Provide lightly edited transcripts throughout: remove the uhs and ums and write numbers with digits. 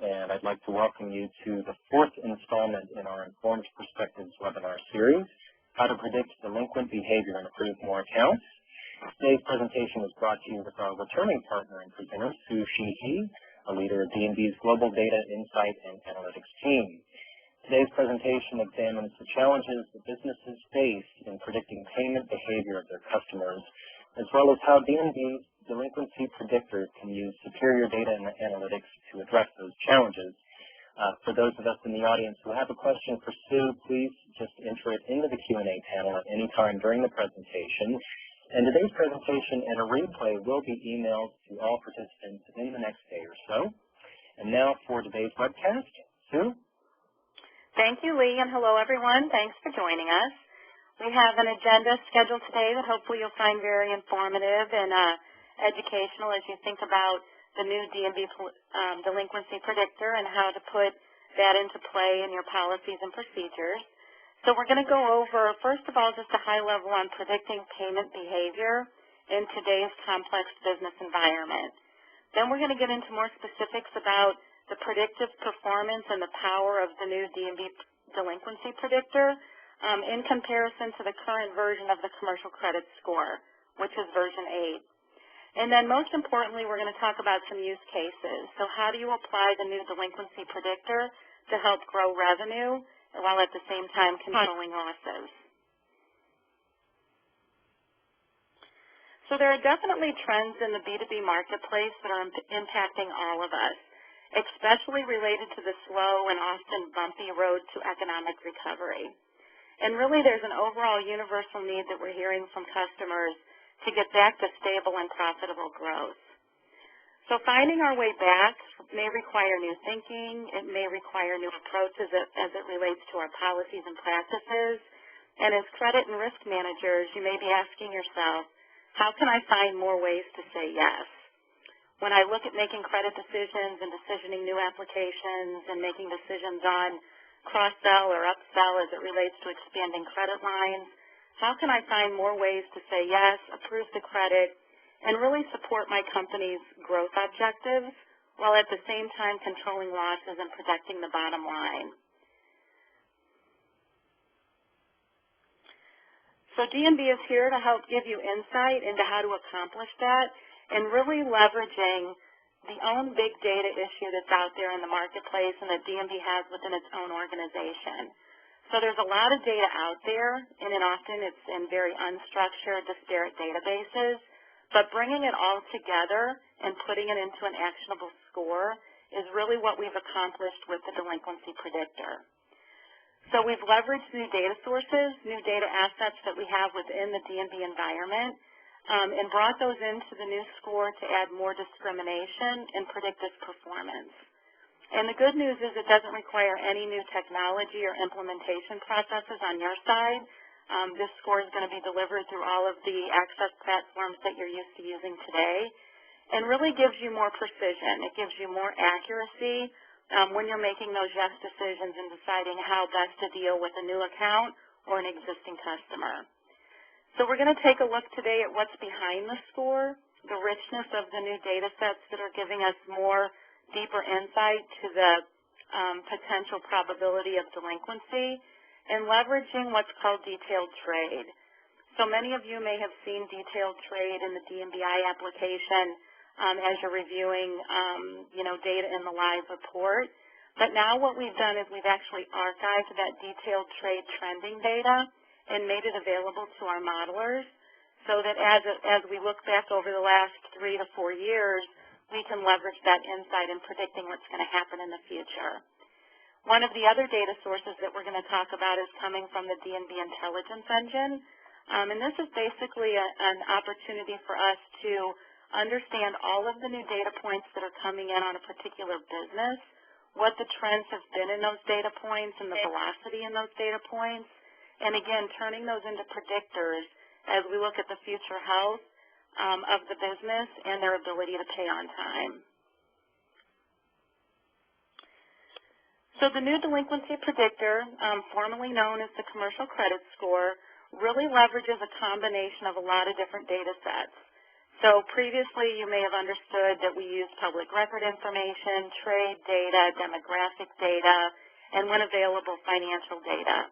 and I'd like to welcome you to the fourth installment in our Informed Perspectives webinar series, How to Predict Delinquent Behavior and Approve More Accounts. Today's presentation is brought to you with our returning partner and presenter, Sheehey, a leader of D&B's Global Data, Insight, and Analytics team. Today's presentation examines the challenges that businesses face in predicting payment behavior of their customers, as well as how D&B's Delinquency Predictor can use superior data and analytics to address those challenges. For those of us in the audience who have a question for Sue, please just enter it into the Q&A panel at any time during the presentation. And today's presentation and a replay will be emailed to all participants in the next day or so. And now for today's webcast, Sue? Thank you, Lee, and hello, everyone. Thanks for joining us. We have an agenda scheduled today that hopefully you'll find very informative and educational as you think about the new D&B Delinquency Predictor and how to put that into play in your policies and procedures. So we're going to go over, first of all, just a high level on predicting payment behavior in today's complex business environment. Then we're going to get into more specifics about the predictive performance and the power of the new D&B Delinquency Predictor in comparison to the current version of the Commercial Credit Score, which is version 8. And then most importantly, we're going to talk about some use cases. So how do you apply the new Delinquency Predictor to help grow revenue while at the same time controlling losses? So there are definitely trends in the B2B marketplace that are impacting all of us, especially related to the slow and often bumpy road to economic recovery. And really there's an overall universal need that we're hearing from customers to get back to stable and profitable growth. So finding our way back may require new thinking, it may require new approaches as it relates to our policies and practices. And as credit and risk managers, you may be asking yourself, how can I find more ways to say yes? When I look at making credit decisions and decisioning new applications and making decisions on cross-sell or upsell as it relates to expanding credit lines, how can I find more ways to say yes, approve the credit, and really support my company's growth objectives while at the same time controlling losses and protecting the bottom line? So D&B is here to help give you insight into how to accomplish that, and really leveraging the own big data issue that's out there in the marketplace and that D&B has within its own organization. So there's a lot of data out there, and often it's in very unstructured, disparate databases, but bringing it all together and putting it into an actionable score is really what we've accomplished with the Delinquency Predictor. So we've leveraged new data sources, new data assets that we have within the D&B environment, and brought those into the new score to add more discrimination and predictive performance. And the good news is it doesn't require any new technology or implementation processes on your side. This score is going to be delivered through all of the access platforms that you're used to using today, and really gives you more precision. It gives you more accuracy when you're making those yes decisions and deciding how best to deal with a new account or an existing customer. So we're going to take a look today at what's behind the score, the richness of the new data sets that are giving us more deeper insight to the potential probability of delinquency, and leveraging what's called detailed trade. So many of you may have seen detailed trade in the D&BI application as you're reviewing data in the live report. But now what we've done is we've actually archived that detailed trade trending data and made it available to our modelers so that as we look back over the last 3 to 4 years, we can leverage that insight in predicting what's going to happen in the future. One of the other data sources that we're going to talk about is coming from the D&B Intelligence Engine. And this is basically an opportunity for us to understand all of the new data points that are coming in on a particular business, what the trends have been in those data points and the velocity in those data points, and again, turning those into predictors as we look at the future health of the business and their ability to pay on time. So the new Delinquency Predictor, formerly known as the Commercial Credit Score, really leverages a combination of a lot of different data sets. So previously you may have understood that we use public record information, trade data, demographic data, and when available, financial data.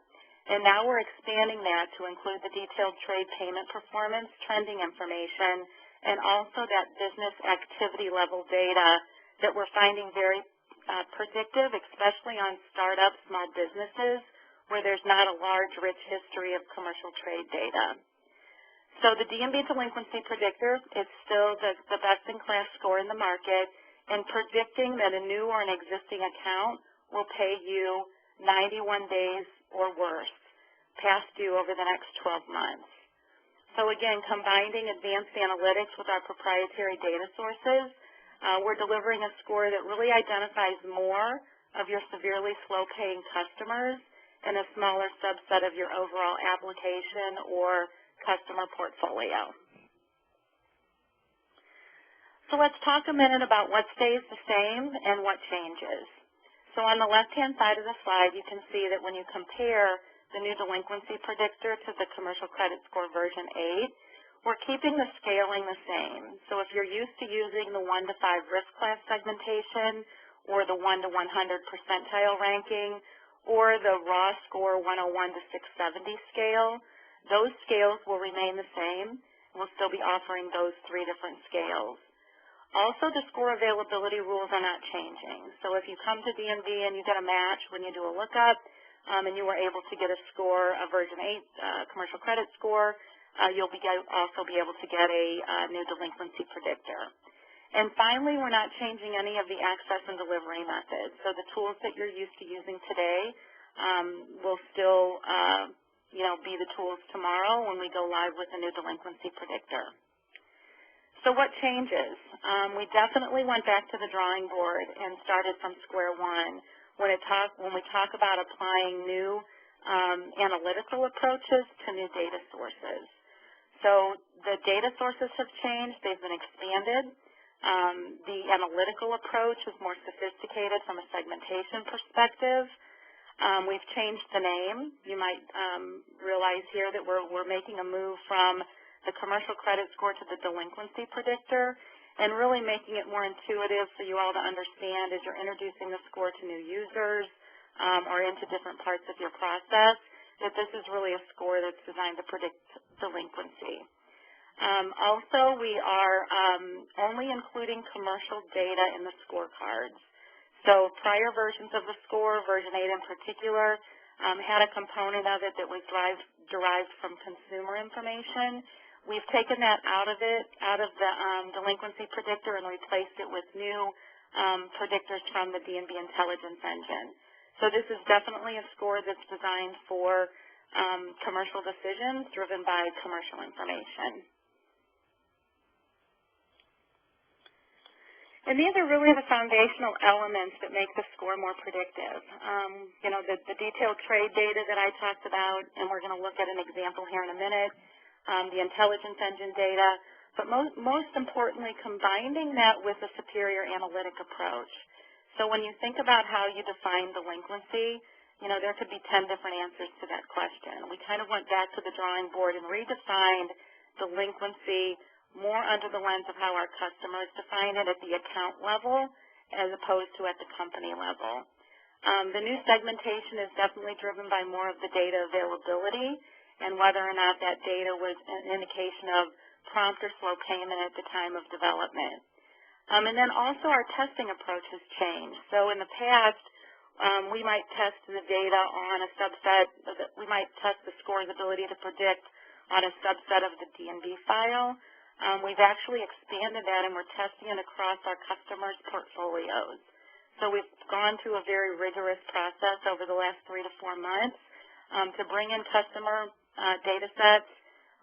And now we're expanding that to include the detailed trade payment performance, trending information, and also that business activity level data that we're finding very predictive, especially on startup small businesses where there's not a large, rich history of commercial trade data. So the D&B Delinquency Predictor is still the best-in-class score in the market, and predicting that a new or an existing account will pay you 91 days or worse, past due over the next 12 months. So again, combining advanced analytics with our proprietary data sources, we're delivering a score that really identifies more of your severely slow-paying customers and a smaller subset of your overall application or customer portfolio. So let's talk a minute about what stays the same and what changes. So on the left-hand side of the slide, you can see that when you compare the new delinquency predictor to the commercial credit score version 8, we're keeping the scaling the same. So if you're used to using the 1 to 5 risk class segmentation or the 1 to 100 percentile ranking or the raw score 101 to 670 scale, those scales will remain the same. We'll still be offering those 3 different scales. Also, the score availability rules are not changing. So if you come to D&B and you get a match when you do a lookup, and you were able to get a score, a version 8 commercial credit score, you'll also be able to get a new delinquency predictor. And finally, we're not changing any of the access and delivery methods. So the tools that you're used to using today will still be the tools tomorrow when we go live with the new delinquency predictor. So what changes? We definitely went back to the drawing board and started from square one when we talk about applying new analytical approaches to new data sources. So the data sources have changed. They've been expanded. The analytical approach is more sophisticated from a segmentation perspective. We've changed the name. You might realize here that we're making a move from the commercial credit score to the delinquency predictor, and really making it more intuitive for you all to understand as you're introducing the score to new users or into different parts of your process, that this is really a score that's designed to predict delinquency. Also, we are only including commercial data in the scorecards. So prior versions of the score, version 8 in particular, had a component of it that was derived from consumer information. We've taken that out of the delinquency predictor and replaced it with new predictors from the D&B intelligence engine. So this is definitely a score that's designed for commercial decisions driven by commercial information. And these are really the foundational elements that make the score more predictive. The detailed trade data that I talked about, and we're going to look at an example here in a minute, the intelligence engine data, but most importantly, combining that with a superior analytic approach. So when you think about how you define delinquency, there could be 10 different answers to that question. We kind of went back to the drawing board and redefined delinquency more under the lens of how our customers define it at the account level as opposed to at the company level. The new segmentation is definitely driven by more of the data availability and whether or not that data was an indication of prompt or slow payment at the time of development. And then also our testing approach has changed. So in the past, we might test the data on a subset, we might test the score's ability to predict on a subset of the D&B file. We've actually expanded that and we're testing it across our customers' portfolios. So we've gone through a very rigorous process over the last 3 to 4 months to bring in customer data sets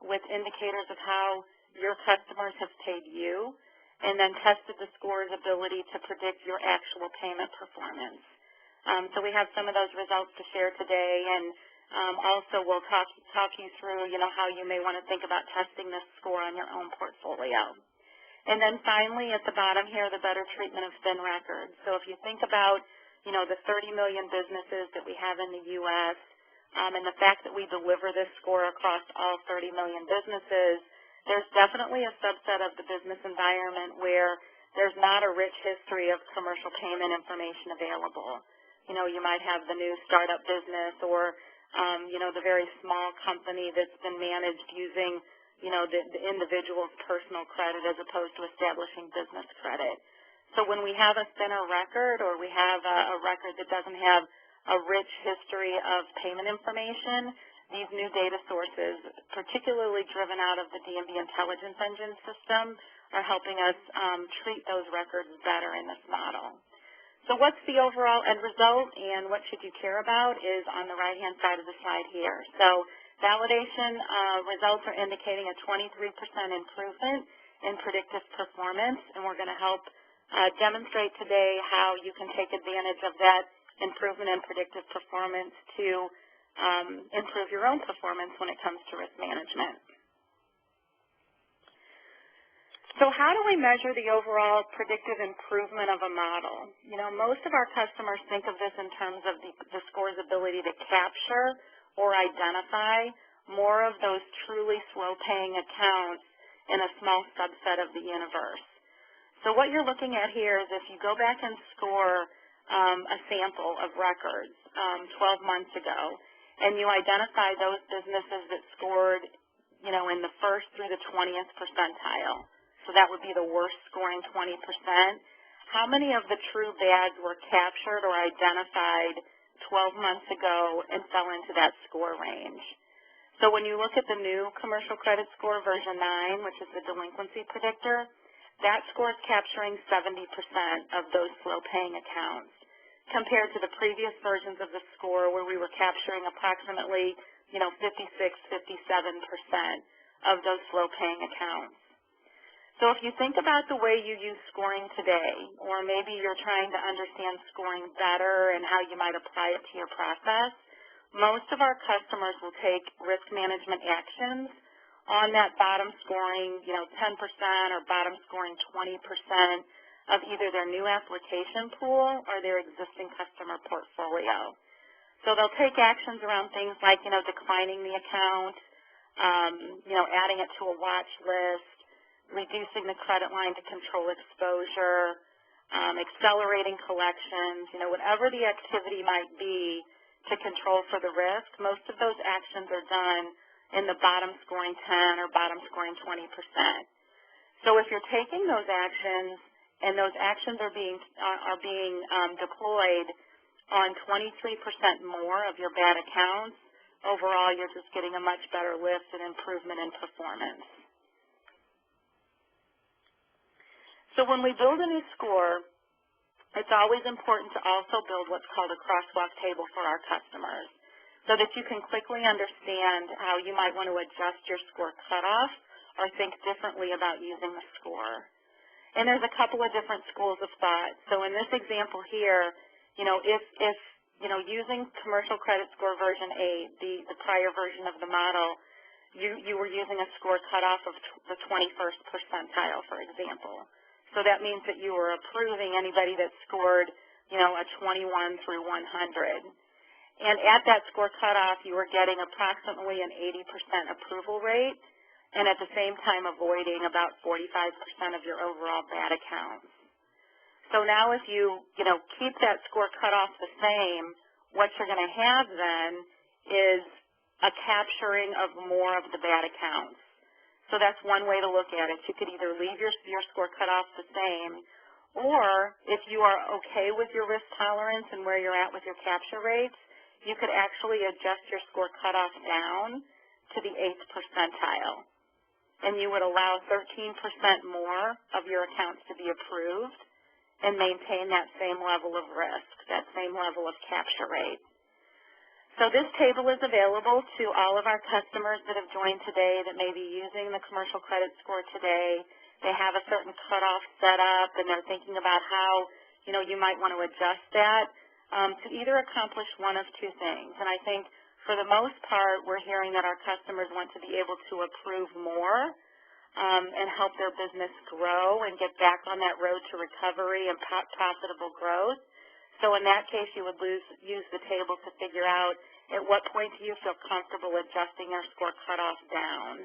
with indicators of how your customers have paid you, and then tested the score's ability to predict your actual payment performance. So we have some of those results to share today, and also we'll talk you through, how you may want to think about testing this score on your own portfolio. And then finally, at the bottom here, the better treatment of thin records. So if you think about, the 30 million businesses that we have in the U.S., and the fact that we deliver this score across all 30 million businesses, There's definitely a subset of the business environment where there's not a rich history of commercial payment information available. You know, you might have the new startup business or, you know, the very small company that's been managed using, you know, the individual's personal credit as opposed to establishing business credit. So when we have a thinner record or we have a record that doesn't have a rich history of payment information, these new data sources, particularly driven out of the D&B Intelligence Engine system, are helping us treat those records better in this model. So what's the overall end result, and what should you care about is on the right-hand side of the slide here. So validation results are indicating a 23% improvement in predictive performance, and we're going to help demonstrate today how you can take advantage of that improvement in predictive performance to improve your own performance when it comes to risk management. So how do we measure the overall predictive improvement of a model? You know, most of our customers think of this in terms of the score's ability to capture or identify more of those truly slow-paying accounts in a small subset of the universe. So what you're looking at here is if you go back and score a sample of records 12 months ago, and you identify those businesses that scored, you know, in the first through the 20th percentile. So that would be the worst scoring 20%. How many of the true bads were captured or identified 12 months ago and fell into that score range? So when you look at the new commercial credit score version 9, which is the delinquency predictor, that score is capturing 70% of those slow-paying accounts, compared to the previous versions of the score where we were capturing approximately, you know, 56, 57% of those slow-paying accounts. So if you think about the way you use scoring today, or maybe you're trying to understand scoring better and how you might apply it to your process, most of our customers will take risk management actions on that bottom scoring, you know, 10% or bottom scoring 20% of either their new application pool or their existing customer portfolio. So they'll take actions around things like, you know, declining the account, you know, adding it to a watch list, reducing the credit line to control exposure, accelerating collections, you know, whatever the activity might be to control for the risk, most of those actions are done in the bottom scoring 10 or bottom scoring 20%. So if you're taking those actions and those actions are being deployed on 23% more of your bad accounts, overall you're just getting a much better lift and improvement in performance. So when we build a new score, it's always important to also build what's called a crosswalk table for our customers so that you can quickly understand how you might want to adjust your score cutoff or think differently about using the score. And there's a couple of different schools of thought. So in this example here, you know, if you know, using commercial credit score version 8, the prior version of the model, you were using a score cutoff of the 21st percentile, for example. So that means that you were approving anybody that scored, you know, a 21 through 100. And at that score cutoff, you were getting approximately an 80% approval rate, and at the same time avoiding about 45% of your overall bad accounts. So now if you know, keep that score cutoff the same, what you're going to have then is a capturing of more of the bad accounts. So that's one way to look at it. You could either leave your score cutoff the same, or if you are okay with your risk tolerance and where you're at with your capture rates, you could actually adjust your score cutoff down to the 8th percentile. And you would allow 13% more of your accounts to be approved and maintain that same level of risk, that same level of capture rate. So this table is available to all of our customers that have joined today that may be using the commercial credit score today. They have a certain cutoff set up, and they're thinking about how, you know, you might want to adjust that to either accomplish one of two things. And I think for the most part, we're hearing that our customers want to be able to approve more and help their business grow and get back on that road to recovery and profitable growth. So in that case, you would use the table to figure out at what point do you feel comfortable adjusting your score cutoff down.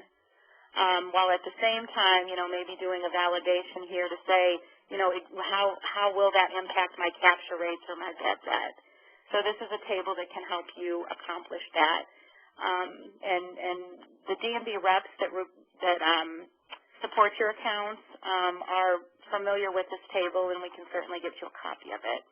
while at the same time, maybe doing a validation here to say, how will that impact my capture rates or my bad debt? So this is a table that can help you accomplish that. And the D&B reps that support your accounts are familiar with this table, and we can certainly get you a copy of it.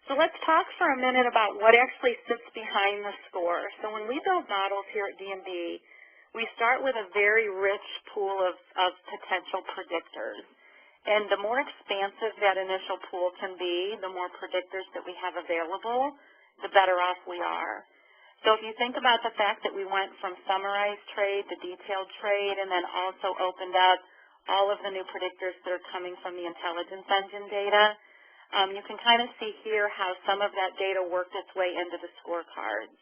So let's talk for a minute about what actually sits behind the score. So when we build models here at D&B, we start with a very rich pool of potential predictors. And the more expansive that initial pool can be, the more predictors that we have available, the better off we are. So if you think about the fact that we went from summarized trade to detailed trade and then also opened up all of the new predictors that are coming from the intelligence engine data, you can kind of see here how some of that data worked its way into the scorecards.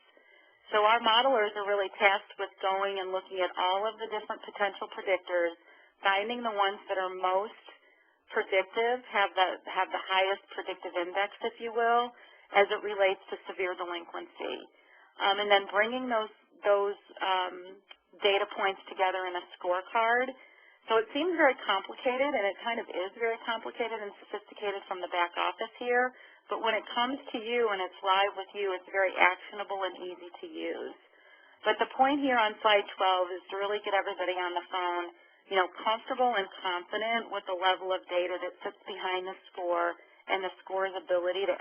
So our modelers are really tasked with going and looking at all of the different potential predictors, finding the ones that are most predictive, have the highest predictive index, if you will, as it relates to severe delinquency. And then bringing those data points together in a scorecard. So it seems very complicated, and it kind of is very complicated and sophisticated from the back office here, but when it comes to you and it's live with you, it's very actionable and easy to use. But the point here on slide 12 is to really get everybody on the phone, comfortable and confident with the level of data that sits behind the score and the score's ability to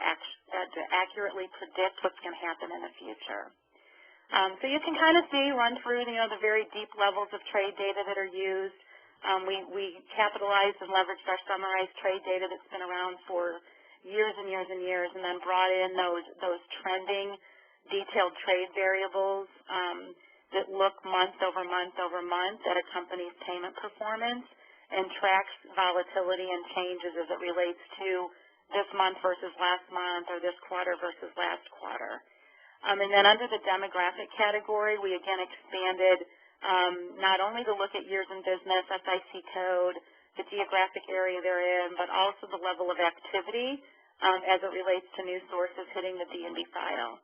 accurately predict what's going to happen in the future. So you can kind of run through, the very deep levels of trade data that are used. We capitalized and leveraged our summarized trade data that's been around for years and years and years, and then brought in those trending detailed trade variables that look month over month over month at a company's payment performance and tracks volatility and changes as it relates to this month versus last month or this quarter versus last quarter. And then under the demographic category, we again expanded not only to look at years in business, SIC code, the geographic area they're in, but also the level of activity as it relates to new sources hitting the D&B file.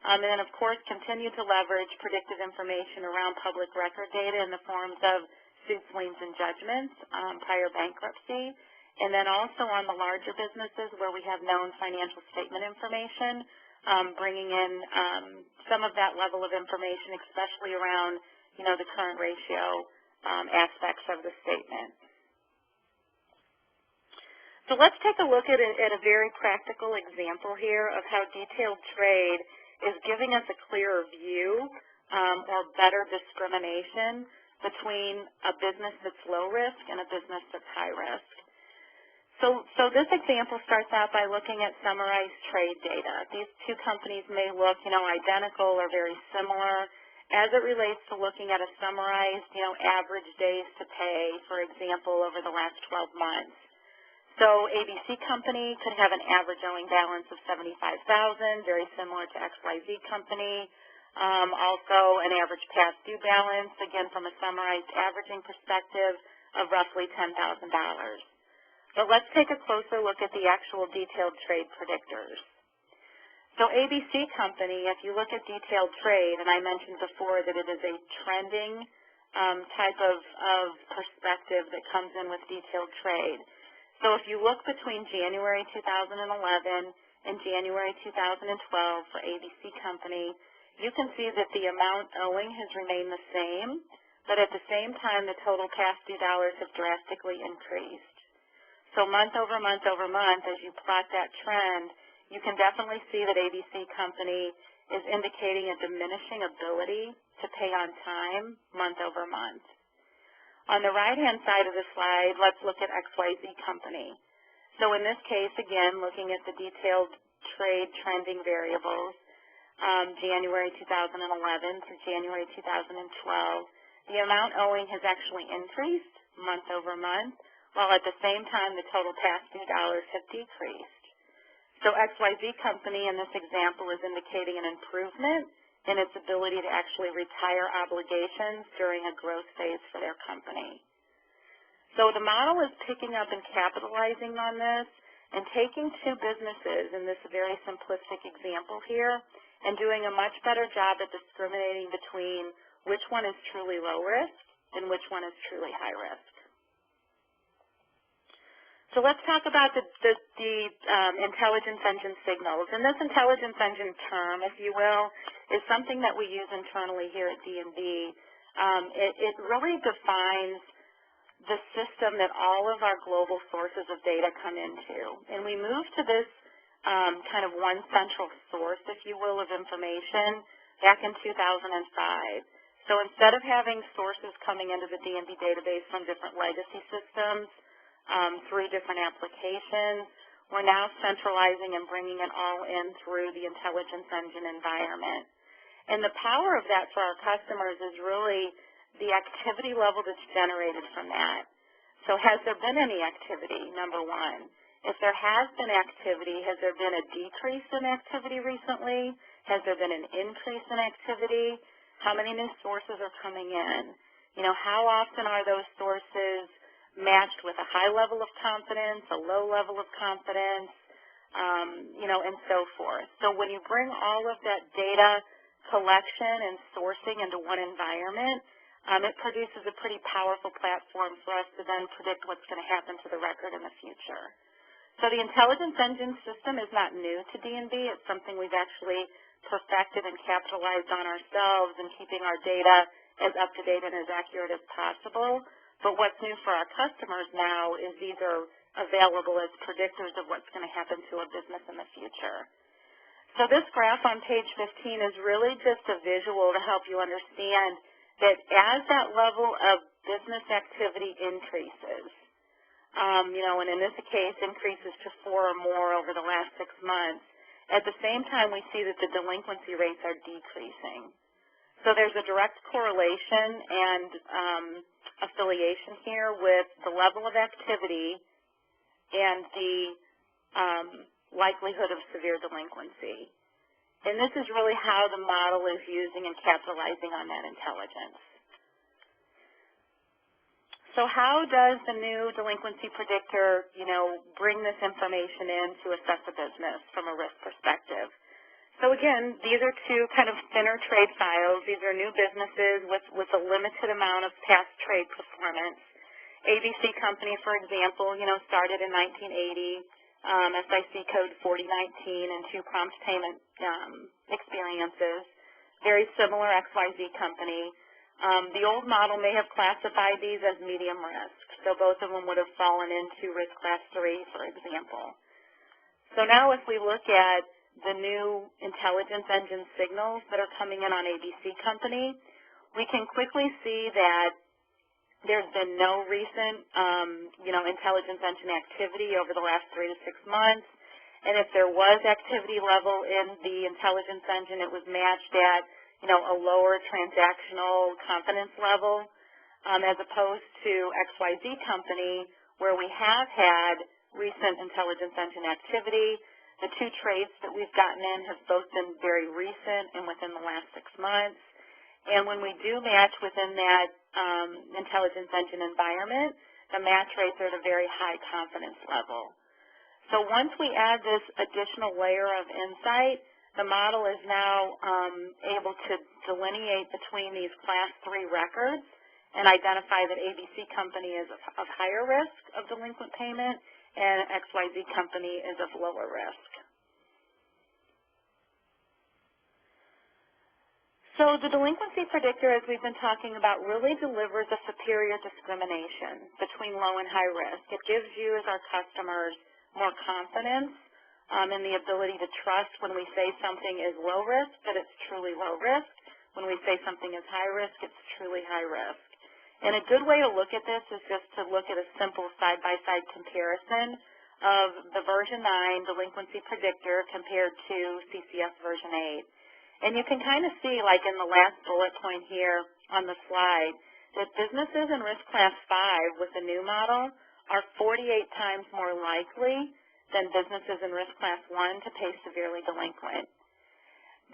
And then, of course, continue to leverage predictive information around public record data in the forms of suits, liens, and judgments, prior bankruptcy, and then also on the larger businesses where we have known financial statement information, bringing in some of that level of information, especially around the current ratio aspects of the statement. So let's take a look at a very practical example here of how detailed trade is giving us a clearer view or better discrimination between a business that's low risk and a business that's high risk. So this example starts out by looking at summarized trade data. These two companies may look, identical or very similar as it relates to looking at a summarized, average days to pay, for example, over the last 12 months. So ABC company could have an average owing balance of $75,000, very similar to XYZ company. Also an average past due balance, again from a summarized averaging perspective, of roughly $10,000. But let's take a closer look at the actual detailed trade predictors. So ABC company, if you look at detailed trade, and I mentioned before that it is a trending type of perspective that comes in with detailed trade. So if you look between January 2011 and January 2012 for ABC company, you can see that the amount owing has remained the same, but at the same time the total past due dollars have drastically increased. So month over month over month, as you plot that trend, you can definitely see that ABC company is indicating a diminishing ability to pay on time month over month. On the right-hand side of the slide, let's look at XYZ company. So in this case, again, looking at the detailed trade trending variables, January 2011 through January 2012, the amount owing has actually increased month over month, while at the same time the total past due dollars have decreased. So XYZ company in this example is indicating an improvement in its ability to actually retire obligations during a growth phase for their company. So the model is picking up and capitalizing on this and taking two businesses in this very simplistic example here and doing a much better job at discriminating between which one is truly low risk and which one is truly high risk. So let's talk about the intelligence engine signals. And this intelligence engine term, if you will, is something that we use internally here at D&B. It really defines the system that all of our global sources of data come into. And we move to this kind of one central source, if you will, of information back in 2005. So instead of having sources coming into the D&B database from different legacy systems, 3 different applications, we're now centralizing and bringing it all in through the intelligence engine environment. And the power of that for our customers is really the activity level that's generated from that. So has there been any activity, number one? If there has been activity, has there been a decrease in activity recently? Has there been an increase in activity? How many new sources are coming in? You know, how often are those sources matched with a high level of confidence, a low level of confidence, you know, and so forth. So when you bring all of that data collection and sourcing into one environment, it produces a pretty powerful platform for us to then predict what's going to happen to the record in the future. So the intelligence engine system is not new to D&B. It's something we've actually perfected and capitalized on ourselves in keeping our data as up-to-date and as accurate as possible. But what's new for our customers now is these are available as predictors of what's going to happen to a business in the future. So this graph on page 15 is really just a visual to help you understand that as that level of business activity increases, you know, and in this case increases to 4 or more over the last 6 months, at the same time we see that the delinquency rates are decreasing. So there's a direct correlation and affiliation here with the level of activity and the likelihood of severe delinquency. And this is really how the model is using and capitalizing on that intelligence. So how does the new delinquency predictor, you know, bring this information in to assess a business from a risk perspective? So again, these are 2 kind of thinner trade files. These are new businesses with a limited amount of past trade performance. ABC Company, for example, you know, started in 1980, SIC code 4019 and 2 prompt payment experiences. Very similar XYZ Company. The old model may have classified these as medium risk. So both of them would have fallen into risk class 3, for example. So now if we look at the new intelligence engine signals that are coming in on ABC Company, we can quickly see that there's been no recent, you know, intelligence engine activity over the last 3 to 6 months. And if there was activity level in the intelligence engine, it was matched at, you know, a lower transactional confidence level, as opposed to XYZ Company, where we have had recent intelligence engine activity. The 2 trades that we've gotten in have both been very recent and within the last 6 months. And when we do match within that intelligence engine environment, the match rates are at a very high confidence level. So once we add this additional layer of insight, the model is now able to delineate between these class 3 records and identify that ABC Company is of higher risk of delinquent payment and XYZ Company is of lower risk. So the delinquency predictor, as we've been talking about, really delivers a superior discrimination between low and high risk. It gives you, as our customers, more confidence in the ability to trust when we say something is low risk, that it's truly low risk. When we say something is high risk, it's truly high risk. And a good way to look at this is just to look at a simple side-by-side comparison of the version 9 delinquency predictor compared to CCS version 8. And you can kind of see, like in the last bullet point here on the slide, that businesses in risk class 5 with the new model are 48 times more likely than businesses in risk class 1 to pay severely delinquent.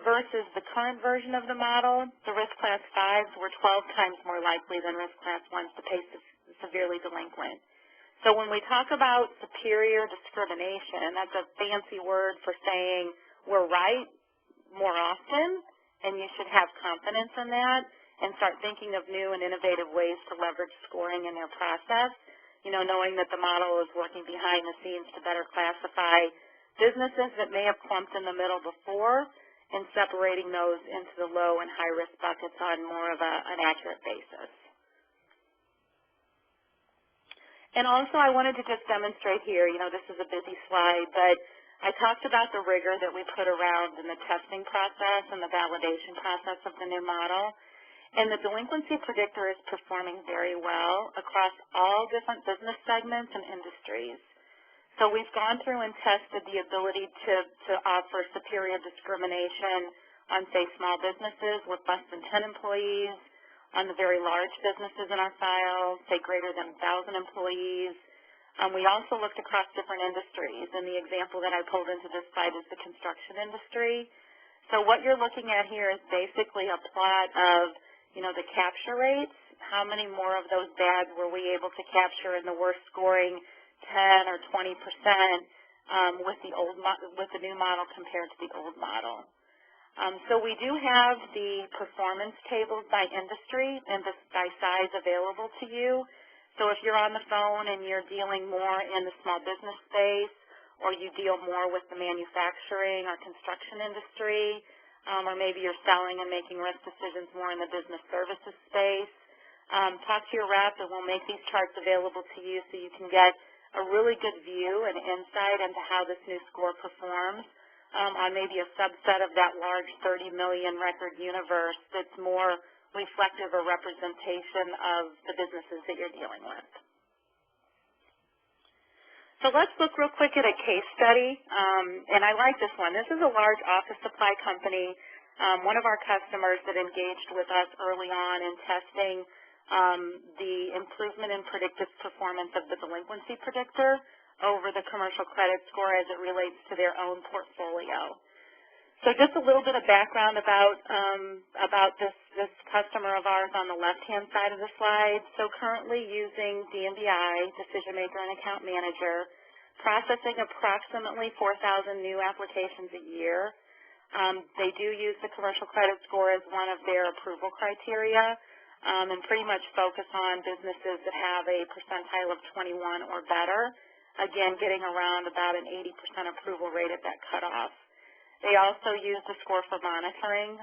Versus the current version of the model, the risk class 5s were 12 times more likely than risk class 1s to pay severely delinquent. So when we talk about superior discrimination, that's a fancy word for saying we're right more often, and you should have confidence in that. and start thinking of new and innovative ways to leverage scoring in their process, knowing that the model is working behind the scenes to better classify businesses that may have clumped in the middle before and separating those into the low and high risk buckets on more of an accurate basis. And also I wanted to just demonstrate here, this is a busy slide, but I talked about the rigor that we put around in the testing process and the validation process of the new model. And the delinquency predictor is performing very well across all different business segments and industries. So we've gone through and tested the ability to offer superior discrimination on, say, small businesses with less than 10 employees, on the very large businesses in our file, say greater than 1,000 employees. We also looked across different industries, and the example that I pulled into this slide is the construction industry. So what you're looking at here is basically a plot of, the capture rates, how many more of those bads were we able to capture in the worst scoring 10 or 20% with the new model compared to the old model. So we do have the performance tables by industry and by size available to you. So if you're on the phone and you're dealing more in the small business space, or you deal more with the manufacturing or construction industry, or maybe you're selling and making risk decisions more in the business services space, talk to your rep and we'll make these charts available to you so you can get a really good view and insight into how this new score performs on maybe a subset of that large 30 million record universe that's more reflective or representation of the businesses that you're dealing with. So let's look real quick at a case study, and I like this one. This is a large office supply company, one of our customers that engaged with us early on in testing the improvement in predictive performance of the delinquency predictor over the commercial credit score as it relates to their own portfolio. So just a little bit of background about this customer of ours on the left-hand side of the slide. So currently using D&B Decision Maker and Account Manager, processing approximately 4,000 new applications a year. They do use the commercial credit score as one of their approval criteria and pretty much focus on businesses that have a percentile of 21 or better, again getting around about an 80% approval rate at that cutoff. They also use the score for monitoring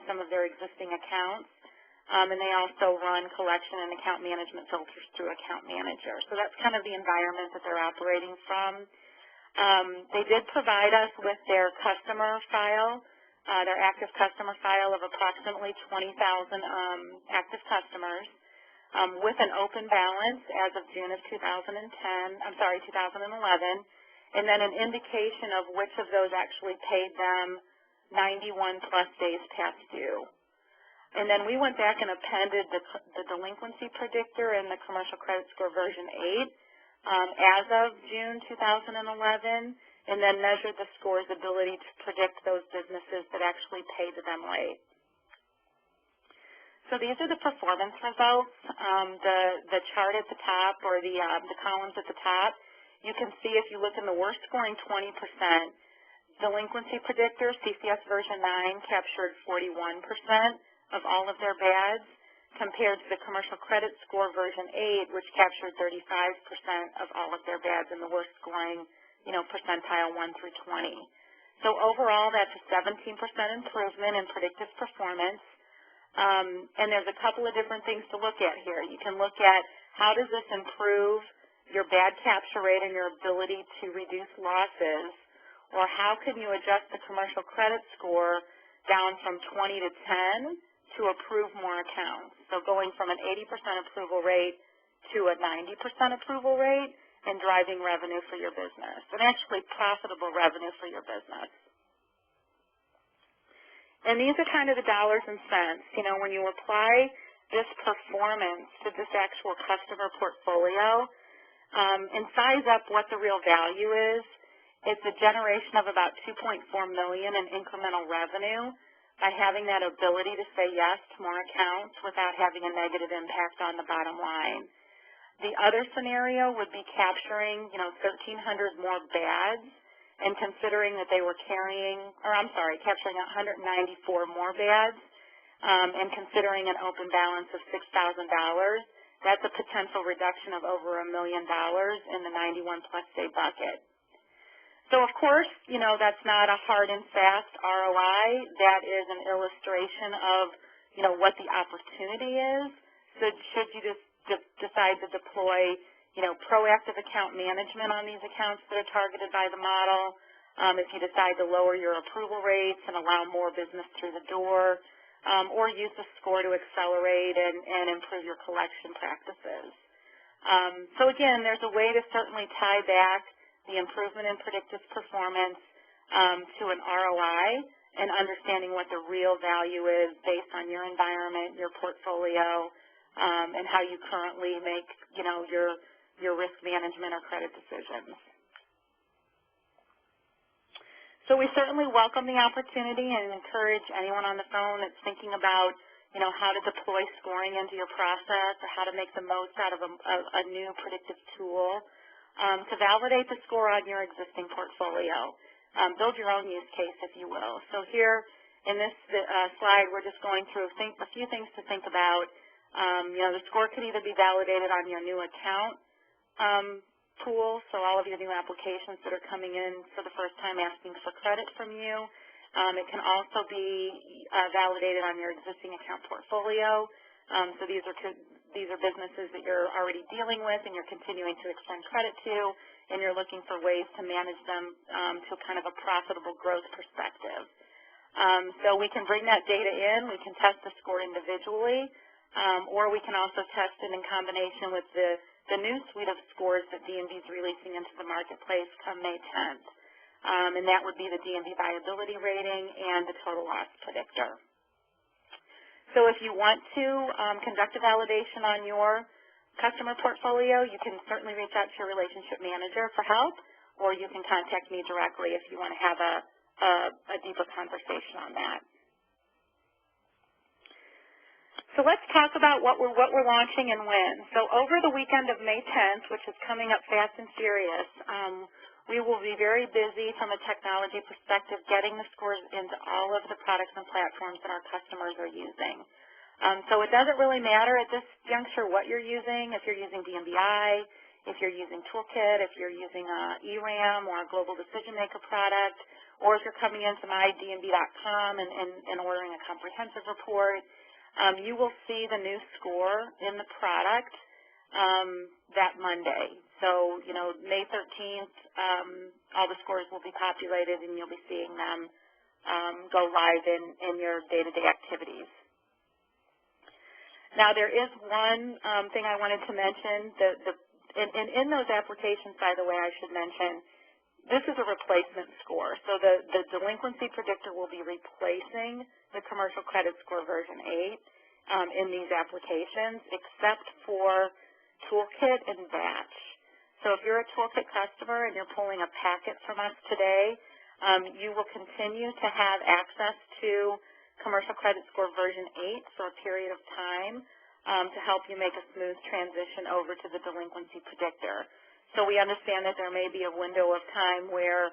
some of their existing accounts, and they also run collection and account management filters through Account Manager. So that's kind of the environment that they're operating from. They did provide us with their customer file, their active customer file of approximately 20,000 active customers with an open balance as of June of 2011. And then an indication of which of those actually paid them 91 plus days past due. And then we went back and appended the delinquency predictor in the commercial credit score version 8 as of June 2011, and then measured the score's ability to predict those businesses that actually paid them late. So these are the performance results. The chart at the top, or the columns at the top, you can see if you look in the worst scoring 20%, delinquency predictor, CCS version 9, captured 41% of all of their bads, compared to the commercial credit score version 8, which captured 35% of all of their bads in the worst scoring, percentile 1 through 20. So overall, that's a 17% improvement in predictive performance. And there's a couple of different things to look at here. You can look at how does this improve your bad capture rate and your ability to reduce losses, or how can you adjust the commercial credit score down from 20 to 10 to approve more accounts. So going from an 80% approval rate to a 90% approval rate and driving revenue for your business, and actually profitable revenue for your business. And these are kind of the dollars and cents. When you apply this performance to this actual customer portfolio, and size up what the real value is, it's a generation of about $2.4 million in incremental revenue by having that ability to say yes to more accounts without having a negative impact on the bottom line. The other scenario would be capturing, 1,300 more bads and considering that they were capturing 194 more bads and considering an open balance of $6,000, that's a potential reduction of over $1 million in the 91-plus day bucket. So, of course, that's not a hard and fast ROI. That is an illustration of, what the opportunity is. So should you just decide to deploy, proactive account management on these accounts that are targeted by the model, if you decide to lower your approval rates and allow more business through the door, or use the score to accelerate and improve your collection practices. So again, there's a way to certainly tie back the improvement in predictive performance to an ROI and understanding what the real value is based on your environment, your portfolio, and how you currently make, your risk management or credit decisions. So we certainly welcome the opportunity and encourage anyone on the phone that's thinking about, how to deploy scoring into your process or how to make the most out of a new predictive tool to validate the score on your existing portfolio. Build your own use case, if you will. So here in this slide, we're just going through a few things to think about. The score could either be validated on your new account tool, so all of your new applications that are coming in for the first time asking for credit from you. It can also be validated on your existing account portfolio. So these are businesses that you're already dealing with and you're continuing to extend credit to, and you're looking for ways to manage them to kind of a profitable growth perspective. So we can bring that data in, we can test the score individually, or we can also test it in combination with the new suite of scores that D&B is releasing into the marketplace come May 10th. And that would be the D&B viability rating and the total loss predictor. So if you want to conduct a validation on your customer portfolio, you can certainly reach out to your relationship manager for help, or you can contact me directly if you want to have a deeper conversation on that. So let's talk about what we're launching and when. So over the weekend of May 10th, which is coming up fast and furious, we will be very busy from a technology perspective getting the scores into all of the products and platforms that our customers are using. So it doesn't really matter at this juncture what you're using, if you're using D&BI, if you're using Toolkit, if you're using ERAM or a Global Decision Maker product, or if you're coming into mydnb.com and ordering a comprehensive report. You will see the new score in the product that Monday. So, May 13th, all the scores will be populated and you'll be seeing them go live in your day-to-day activities. Now, there is one thing I wanted to mention. In those applications, by the way, I should mention, this is a replacement score. So the delinquency predictor will be replacing the commercial credit score version 8 in these applications, except for Toolkit and Batch. So if you're a Toolkit customer and you're pulling a packet from us today, you will continue to have access to commercial credit score version 8 for a period of time to help you make a smooth transition over to the delinquency predictor. So we understand that there may be a window of time where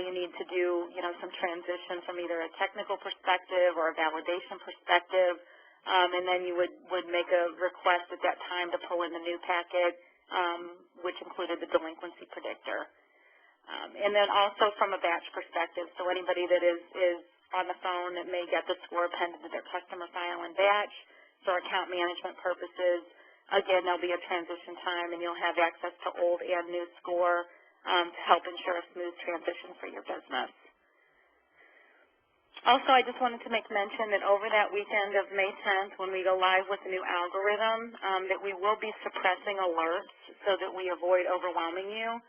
you need to do, some transition from either a technical perspective or a validation perspective, and then you would make a request at that time to pull in the new packet, which included the delinquency predictor. And then also from a batch perspective, so anybody that is on the phone that may get the score appended to their customer file in batch for account management purposes, again, there'll be a transition time and you'll have access to old and new score to help ensure a smooth transition for your business. Also, I just wanted to make mention that over that weekend of May 10th, when we go live with the new algorithm, that we will be suppressing alerts so that we avoid overwhelming you,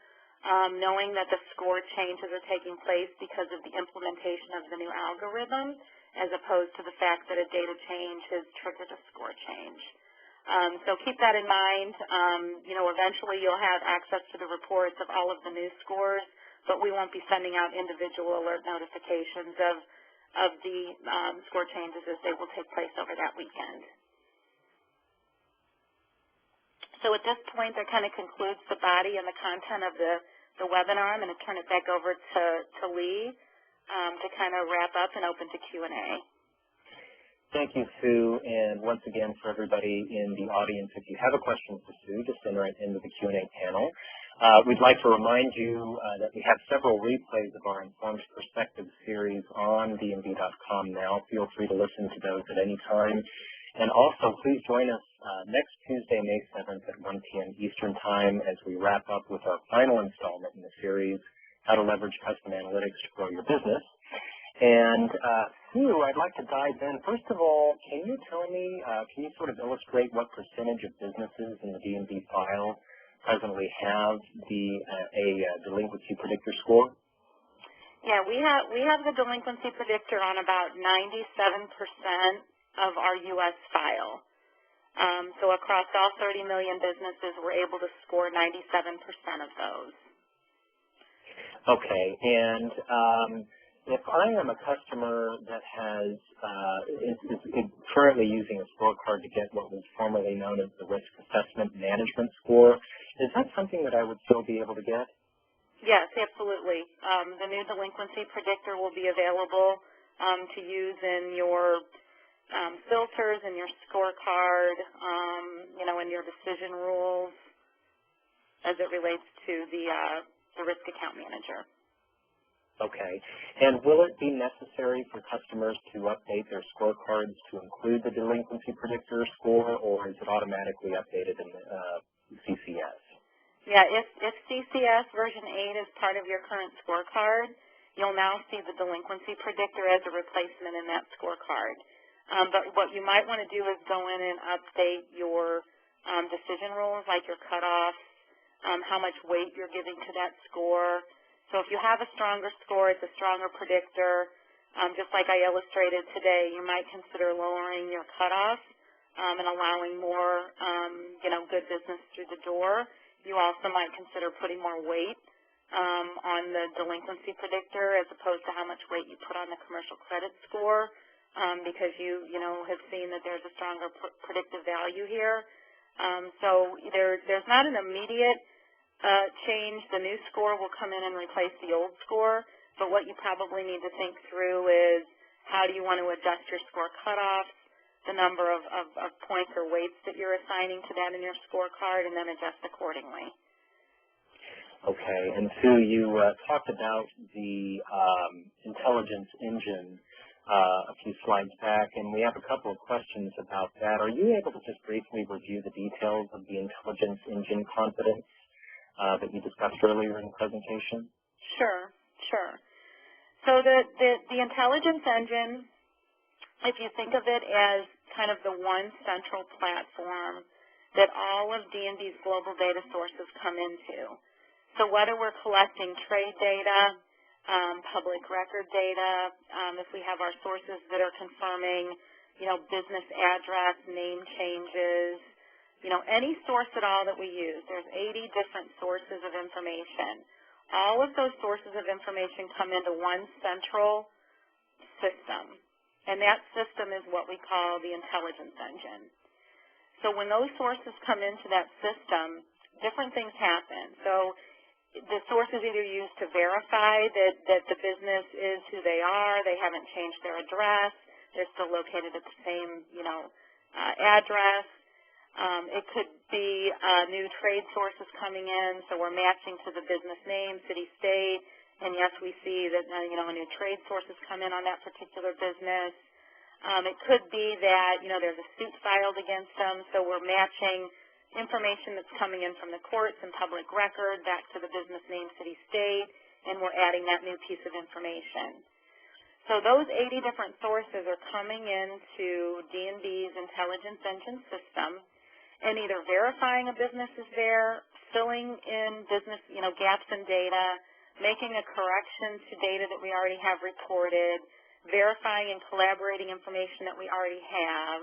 knowing that the score changes are taking place because of the implementation of the new algorithm, as opposed to the fact that a data change has triggered a score change. So keep that in mind. Eventually you'll have access to the reports of all of the new scores, but we won't be sending out individual alert notifications of the score changes as they will take place over that weekend. So at this point, that kind of concludes the body and the content of the webinar. I'm going to turn it back over to Lee to kind of wrap up and open to Q&A. Thank you, Sue, and once again for everybody in the audience, if you have a question for Sue, just enter it into the Q&A panel. We'd like to remind you that we have several replays of our Informed Perspective series on D&B.com now. Feel free to listen to those at any time. And also, please join us next Tuesday, May 7th at 1 p.m. Eastern Time as we wrap up with our final installment in the series, How to Leverage Custom Analytics to Grow Your Business. And Sue, I'd like to dive in. First of all, can you tell me, can you sort of illustrate what percentage of businesses in the D&B file presently have a delinquency predictor score? Yeah, we have the delinquency predictor on about 97% of our U.S. file. So across all 30 million businesses, we're able to score 97% of those. Okay, and if I am a customer that is currently using a scorecard to get what was formerly known as the Risk Assessment Management Score, is that something that I would still be able to get? Yes, absolutely. The new delinquency predictor will be available to use in your filters, in your scorecard, in your decision rules as it relates to the risk account manager. Okay. And will it be necessary for customers to update their scorecards to include the delinquency predictor score, or is it automatically updated in CCS? Yeah, if CCS version 8 is part of your current scorecard, you'll now see the delinquency predictor as a replacement in that scorecard. But what you might want to do is go in and update your decision rules, like your cutoffs, how much weight you're giving to that score. So if you have a stronger score, it's a stronger predictor. Just like I illustrated today, you might consider lowering your cutoff and allowing more, good business through the door. You also might consider putting more weight on the delinquency predictor as opposed to how much weight you put on the commercial credit score because you have seen that there's a stronger predictive value here. So there's not an immediate change. The new score will come in and replace the old score, but what you probably need to think through is how do you want to adjust your score cutoffs, the number of points or weights that you're assigning to that in your scorecard, and then adjust accordingly. Okay, and Sue, you talked about the intelligence engine a few slides back, and we have a couple of questions about that. Are you able to just briefly review the details of the intelligence engine confidence that you discussed earlier in the presentation? Sure. So the intelligence engine, if you think of it as kind of the one central platform that all of D&B's global data sources come into. So whether we're collecting trade data, public record data, if we have our sources that are confirming, business address, name changes, any source at all that we use. There's 80 different sources of information. All of those sources of information come into one central system, and that system is what we call the intelligence engine. So when those sources come into that system, different things happen. So the source is either used to verify that the business is who they are, they haven't changed their address, they're still located at the same, address. It could be new trade sources coming in, so we're matching to the business name, city, state, and yes, we see that, a new trade source has come in on that particular business. It could be that, there's a suit filed against them, so we're matching information that's coming in from the courts and public record back to the business name, city, state, and we're adding that new piece of information. So those 80 different sources are coming into D&B's intelligence engine system and either verifying a business is there, filling in business, gaps in data, making a correction to data that we already have reported, verifying and collaborating information that we already have.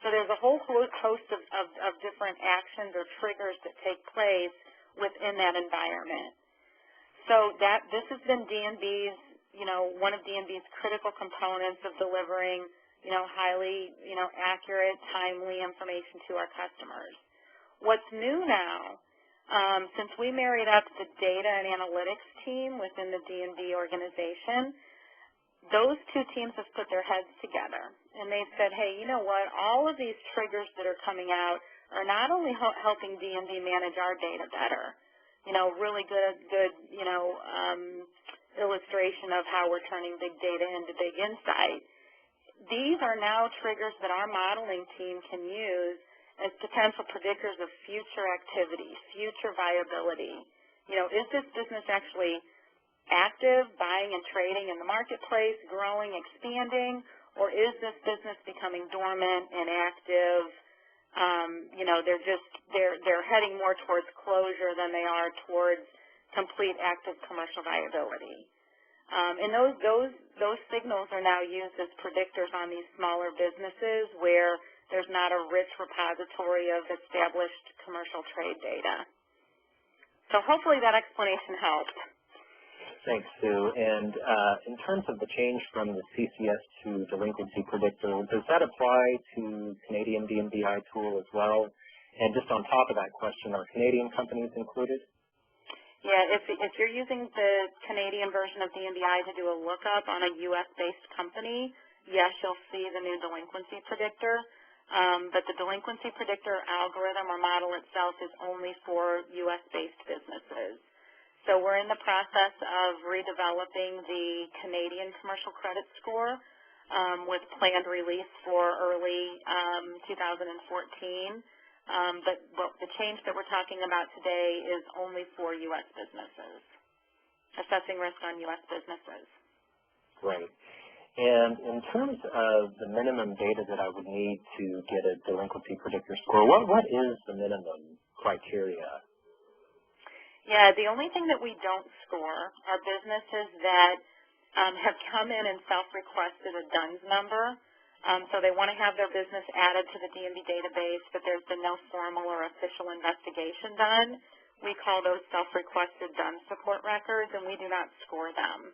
So there's a whole host of different actions or triggers that take place within that environment. So this has been D&B's, one of D&B's critical components of delivering, highly, accurate, timely information to our customers. What's new now, since we married up the data and analytics team within the D&B organization, those two teams have put their heads together, and they've said, hey, you know what, all of these triggers that are coming out are not only helping D&B manage our data better, really good illustration of how we're turning big data into big insight. These are now triggers that our modeling team can use as potential predictors of future activity, future viability. Is this business actually active, buying and trading in the marketplace, growing, expanding, or is this business becoming dormant, inactive? They're heading more towards closure than they are towards complete active commercial viability. And those signals are now used as predictors on these smaller businesses where there's not a rich repository of established commercial trade data. So hopefully that explanation helped. Thanks, Sue. And in terms of the change from the CCS to Delinquency Predictor, does that apply to Canadian D&BI tool as well? And just on top of that question, are Canadian companies included? Yeah, if you're using the Canadian version of D&BI to do a lookup on a U.S.-based company, yes, you'll see the new Delinquency Predictor. But the Delinquency Predictor algorithm or model itself is only for U.S.-based businesses. So we're in the process of redeveloping the Canadian commercial credit score with planned release for early 2014. But the change that we're talking about today is only for U.S. businesses, assessing risk on U.S. businesses. Great. And in terms of the minimum data that I would need to get a Delinquency Predictor score, what is the minimum criteria? Yeah, the only thing that we don't score are businesses that have come in and self-requested a DUNS number. So they want to have their business added to the D&B database, but there's been no formal or official investigation done. We call those self-requested DUNS support records, and we do not score them.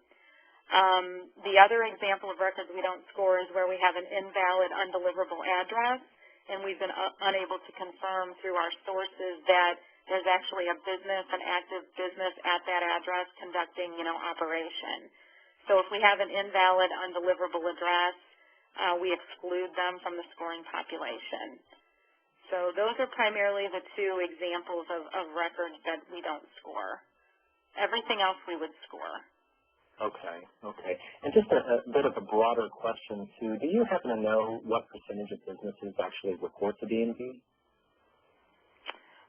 The other example of records we don't score is where we have an invalid, undeliverable address, and we've been unable to confirm through our sources that there's actually a business, an active business at that address conducting, operation. So if we have an invalid, undeliverable address, we exclude them from the scoring population. So those are primarily the two examples of records that we don't score. Everything else we would score. Okay. And just a bit of a broader question, Sue. Do you happen to know what percentage of businesses actually report to D&B?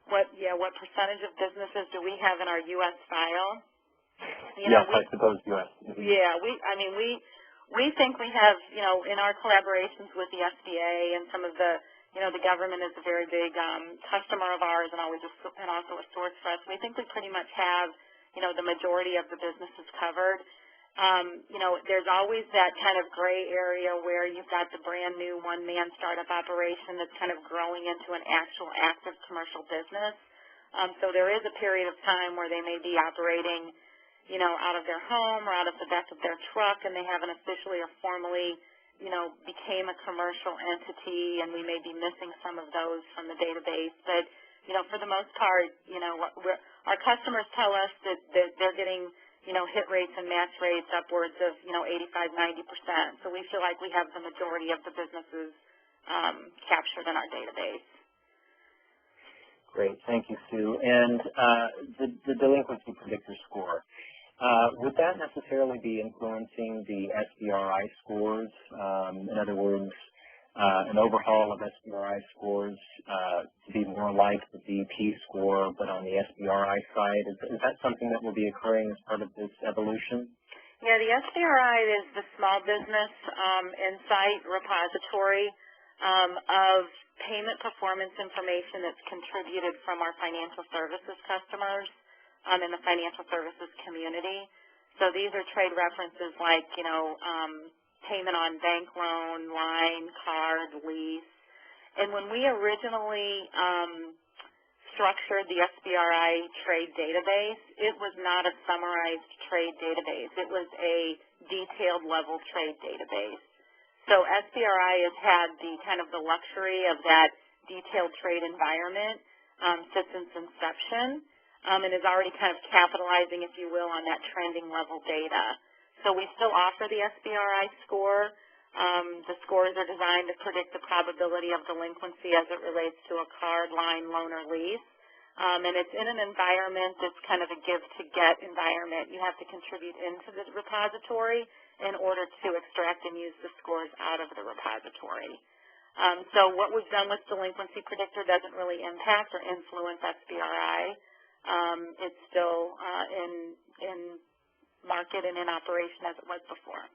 What percentage of businesses do we have in our U.S. file? I suppose U.S. Yeah, we think we have, in our collaborations with the SBA and some of the, the government is a very big customer of ours and also a source for us. We think we pretty much have, the majority of the businesses covered. There's always that kind of gray area where you've got the brand new one-man startup operation that's kind of growing into an actual active commercial business. So there is a period of time where they may be operating, out of their home or out of the back of their truck, and they haven't officially or formally, became a commercial entity, and we may be missing some of those from the database. But, for the most part, our customers tell us that they're getting, hit rates and match rates upwards of, 85, 90%. So we feel like we have the majority of the businesses captured in our database. Great. Thank you, Sue. And the Delinquency Predictor score, would that necessarily be influencing the SBRI scores? In other words, an overhaul of SBRI scores to be more like the DP score, but on the SBRI side. Is that something that will be occurring as part of this evolution? Yeah, the SBRI is the small business insight repository of payment performance information that's contributed from our financial services customers in the financial services community. So these are trade references like, payment on bank loan, line, card, lease. And when we originally structured the SBRI trade database, it was not a summarized trade database. It was a detailed level trade database. So SBRI has had the kind of the luxury of that detailed trade environment since its inception and is already kind of capitalizing, if you will, on that trending level data. So we still offer the SBRI score. The scores are designed to predict the probability of delinquency as it relates to a card, line, loan, or lease. And it's in an environment that's kind of a give-to-get environment. You have to contribute into the repository in order to extract and use the scores out of the repository. So what we've done with Delinquency Predictor doesn't really impact or influence SBRI. It's still in market and in operation as it was before.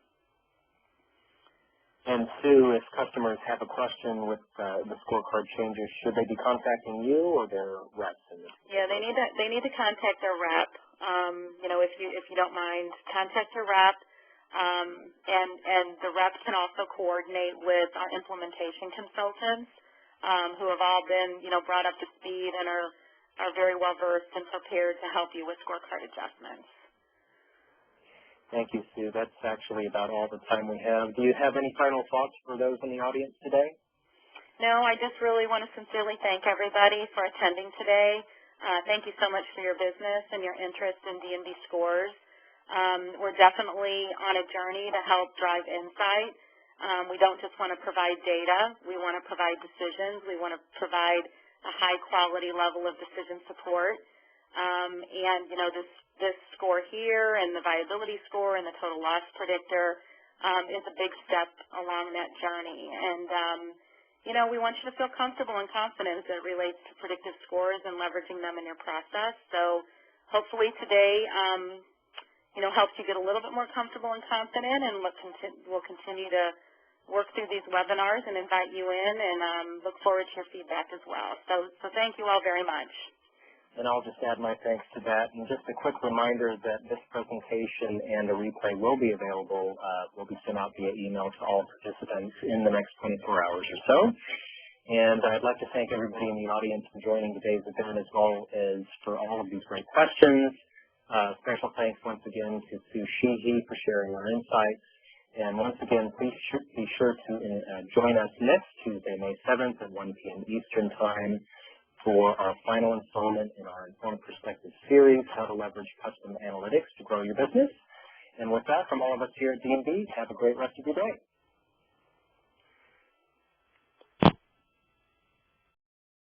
And Sue, if customers have a question with the scorecard changes, should they be contacting you or their reps? Yeah, they need to contact their rep. You know, if you don't mind, contact your rep, and the reps can also coordinate with our implementation consultants, who have all been brought up to speed and are very well versed and prepared to help you with scorecard adjustments. Thank you, Sue. That's actually about all the time we have. Do you have any final thoughts for those in the audience today? No, I just really want to sincerely thank everybody for attending today. Thank you so much for your business and your interest in D&B scores. We're definitely on a journey to help drive insight. We don't just want to provide data. We want to provide decisions. We want to provide a high-quality level of decision support. And, this score here and the viability score and the total loss predictor is a big step along that journey. And, we want you to feel comfortable and confident as it relates to predictive scores and leveraging them in your process. So hopefully today, helps you get a little bit more comfortable and confident, and we'll continue to work through these webinars and invite you in, and look forward to your feedback as well. So thank you all very much. And I'll just add my thanks to that. And just a quick reminder that this presentation and a replay will be available, will be sent out via email to all participants in the next 24 hours or so. And I'd like to thank everybody in the audience for joining today's event, as well as for all of these great questions. Special thanks once again to Sue Sheehey for sharing her insights. And once again, please be sure to join us next Tuesday, May 7th at 1 p.m. Eastern Time, for our final installment in our Informed Perspective series, How to Leverage Custom Analytics to Grow Your Business. And with that, from all of us here at D&B, have a great rest of your day.